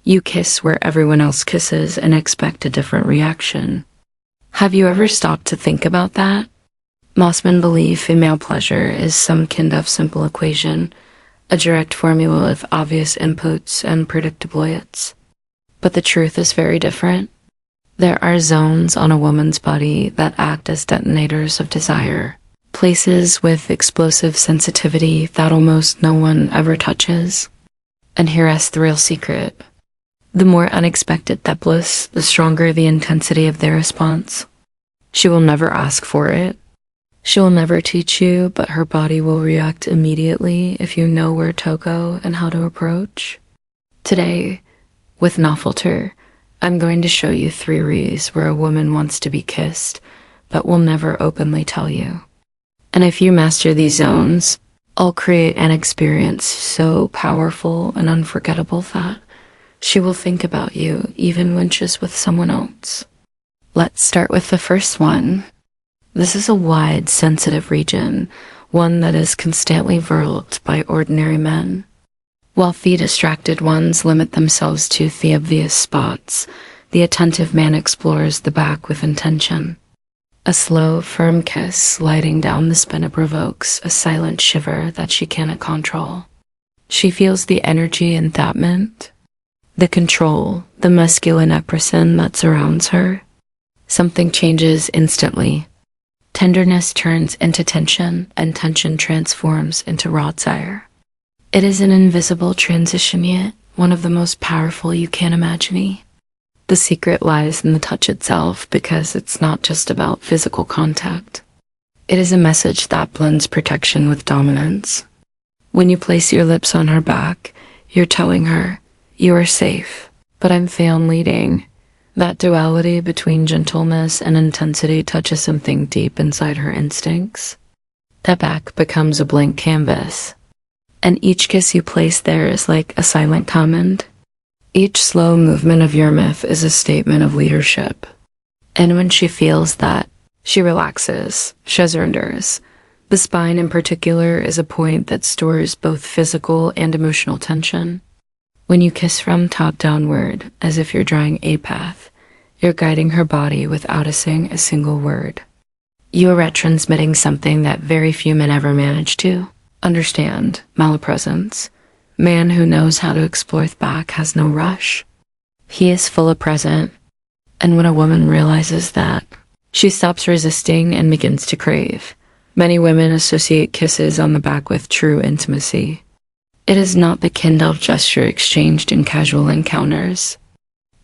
You kiss where everyone else kisses and expect a different reaction. Have you ever stopped to think about that? Most men believe female pleasure is some kind of simple equation, a direct formula of obvious inputs and predictable hits. But the truth is very different. There are zones on a woman's body that act as detonators of desire, places with explosive sensitivity that almost no one ever touches. And here is the real secret. The more unexpected that bliss, the stronger the intensity of their response. She will never ask for it. She will never teach you, but her body will react immediately if you know where to go and how to approach. Today, with No Filter, I'm going to show you 3 reasons where a woman wants to be kissed, but will never openly tell you. And if you master these zones, I'll create an experience so powerful and unforgettable that she will think about you even when she's with someone else. Let's start with the first one. This is a wide, sensitive region, one that is constantly overlooked by ordinary men. While the distracted ones limit themselves to the obvious spots, the attentive man explores the back with intention. A slow, firm kiss sliding down the spine provokes a silent shiver that she cannot control. She feels the energy in that moment, the control, the masculine oppression that surrounds her. Something changes instantly. Tenderness turns into tension, and tension transforms into raw desire. It is an invisible transition, yet one of the most powerful you can imagine. The secret lies in the touch itself, because it's not just about physical contact. It is a message that blends protection with dominance. When you place your lips on her back, you're telling her, you are safe, but I'm fan leading. That duality between gentleness and intensity touches something deep inside her instincts. That back becomes a blank canvas, and each kiss you place there is like a silent command. Each slow movement of your myth is a statement of leadership. And when she feels that, she relaxes, she surrenders. The spine in particular is a point that stores both physical and emotional tension. When you kiss from top downward, as if you're drawing a path, you're guiding her body without saying a single word. You are transmitting something that very few men ever manage to understand: malapresence. Man who knows how to explore the back has no rush. He is fully present, and when a woman realizes that, she stops resisting and begins to crave. Many women associate kisses on the back with true intimacy. It is not the kind of gesture exchanged in casual encounters.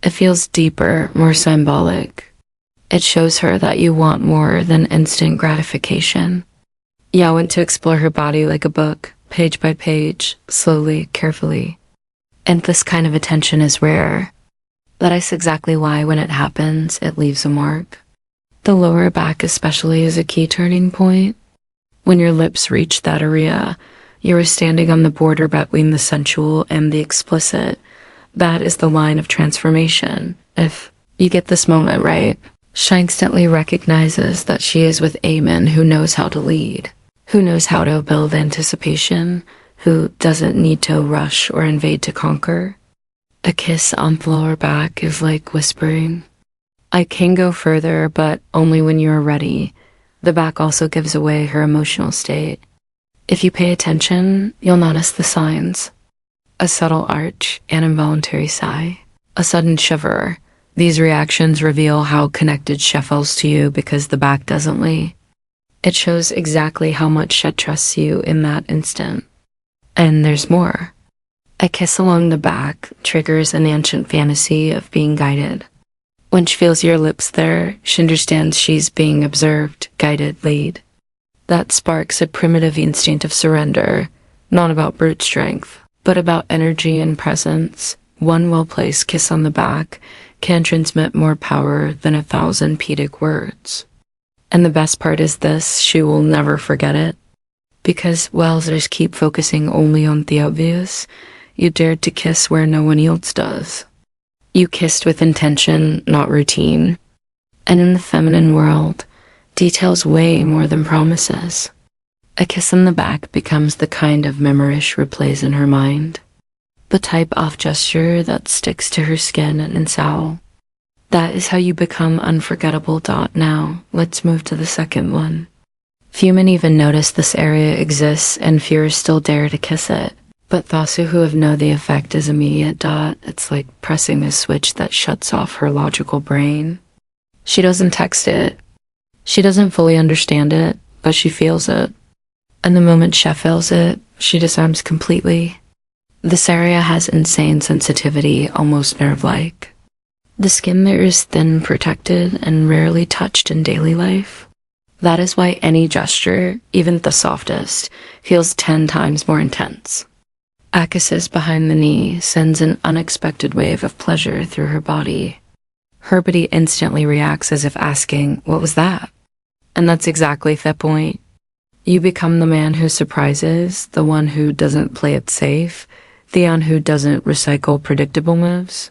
It feels deeper, more symbolic. It shows her that you want more than instant gratification. You want to explore her body like a book, page by page, slowly, carefully. And this kind of attention is rare. That is exactly why when it happens, it leaves a mark. The lower back especially is a key turning point. When your lips reach that area, you are standing on the border between the sensual and the explicit. That is the line of transformation. If you get this moment right, she instantly recognizes that she is with a man who knows how to lead, who knows how to build anticipation, who doesn't need to rush or invade to conquer. A kiss on the lower back is like whispering, I can go further, but only when you are ready. The back also gives away her emotional state. If you pay attention, you'll notice the signs. A subtle arch, an involuntary sigh, a sudden shiver. These reactions reveal how connected she feels to you because the back doesn't lie. It shows exactly how much she trusts you in that instant. And there's more. A kiss along the back triggers an ancient fantasy of being guided. When she feels your lips there, she understands she's being observed, guided, led. That sparks a primitive instinct of surrender, not about brute strength, but about energy and presence. One well-placed kiss on the back can transmit more power than 1,000 poetic words. And the best part is this, she will never forget it. Because while others keep focusing only on the obvious, you dared to kiss where no one else does. You kissed with intention, not routine. And in the feminine world, details weigh more than promises. A kiss on the back becomes the kind of memory she replays in her mind. the type of gesture that sticks to her skin and soul. That is how you become unforgettable. Now, let's move to the second one. Few men even notice this area exists, and few still dare to kiss it. But those who have know the effect is immediate. It's like pressing a switch that shuts off her logical brain. She doesn't text it. She doesn't fully understand it, but she feels it. And the moment she feels it, she disarms completely. This area has insane sensitivity, almost nerve-like. The skin there is thin, protected, and rarely touched in daily life. That is why any gesture, even the softest, feels 10 times more intense. A kiss behind the knee sends an unexpected wave of pleasure through her body. Her body instantly reacts as if asking, "What was that?" And that's exactly the point. You become the man who surprises, the one who doesn't play it safe, the one who doesn't recycle predictable moves.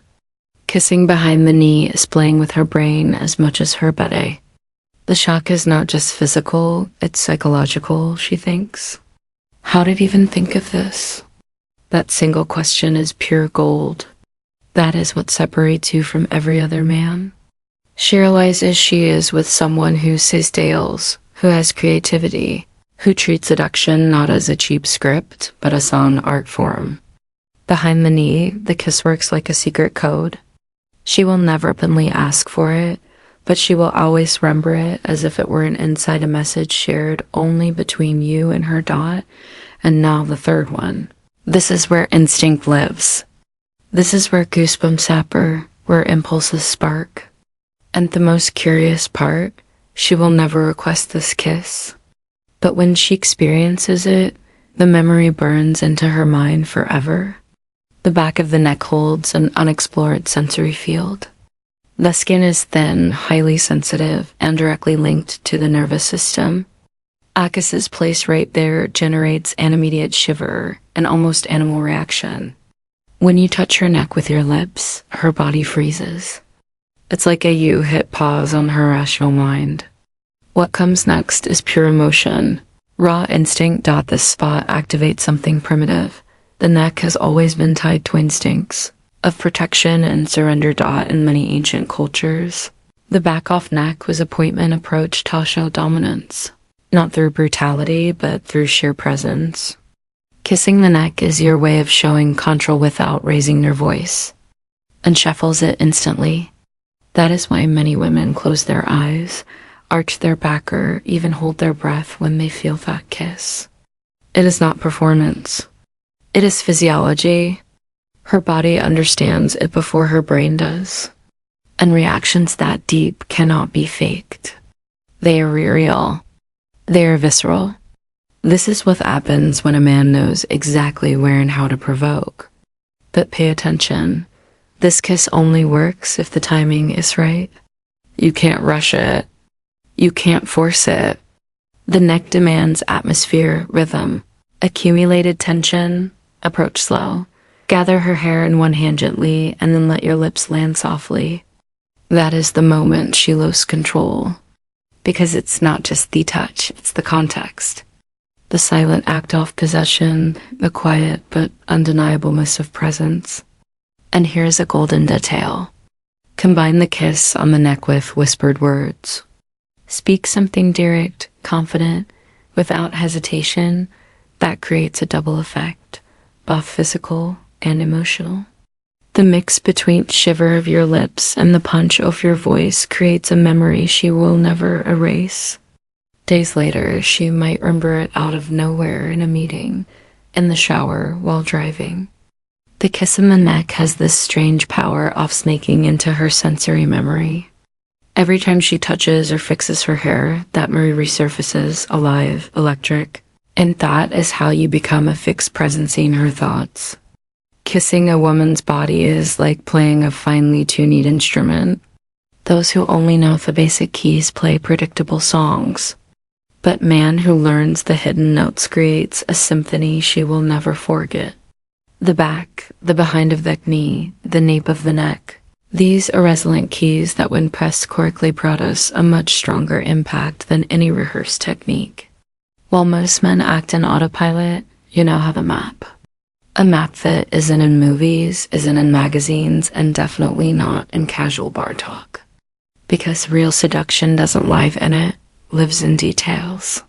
Kissing behind the knee is playing with her brain as much as her body. The shock is not just physical, it's psychological, she thinks. How did I even think of this? That single question is pure gold. That is what separates you from every other man. She realizes she is with someone who says tales, who has creativity, who treats seduction not as a cheap script, but as an art form. Behind the knee, the kiss works like a secret code. She will never openly ask for it, but she will always remember it as if it were an inside message shared only between you and her. And now the third one. This is where instinct lives. This is where goosebumps happen, where impulses spark. And the most curious part, she will never request this kiss. But when she experiences it, the memory burns into her mind forever. The back of the neck holds an unexplored sensory field. The skin is thin, highly sensitive, and directly linked to the nervous system. A kiss placed right there generates an immediate shiver, an almost animal reaction. When you touch her neck with your lips, her body freezes. It's like you hit pause on her rational mind. What comes next is pure emotion. Raw instinct. This spot activates something primitive. The neck has always been tied to instincts of protection and surrender. In many ancient cultures, the back-off neck was a appointment approach to show dominance, not through brutality, but through sheer presence. Kissing the neck is your way of showing control without raising your voice, and shuffles it instantly. That is why many women close their eyes, arch their back, or even hold their breath when they feel that kiss. It is not performance. It is physiology. Her body understands it before her brain does. And reactions that deep cannot be faked. They are real. They are visceral. This is what happens when a man knows exactly where and how to provoke. But pay attention. This kiss only works if the timing is right. You can't rush it. You can't force it. The neck demands atmosphere, rhythm, accumulated tension. Approach slow. Gather her hair in one hand gently, and then let your lips land softly. That is the moment she loses control. Because it's not just the touch, it's the context. The silent act of possession, the quiet but undeniableness of presence. And here's a golden detail. Combine the kiss on the neck with whispered words. Speak something direct, confident, without hesitation. That creates a double effect, both physical and emotional. The mix between shiver of your lips and the punch of your voice creates a memory she will never erase. Days later, she might remember it out of nowhere in a meeting, in the shower, while driving. The kiss in the neck has this strange power of snaking into her sensory memory. Every time she touches or fixes her hair, that memory resurfaces, alive, electric. And that is how you become a fixed presence in her thoughts. Kissing a woman's body is like playing a finely tuned instrument. Those who only know the basic keys play predictable songs. But man who learns the hidden notes creates a symphony she will never forget. The back, the behind of the knee, the nape of the neck. These are resonant keys that when pressed correctly produce a much stronger impact than any rehearsed technique. While most men act in autopilot, you now have a map. A map that isn't in movies, isn't in magazines, and definitely not in casual bar talk. Because real seduction doesn't live in it, lives in details.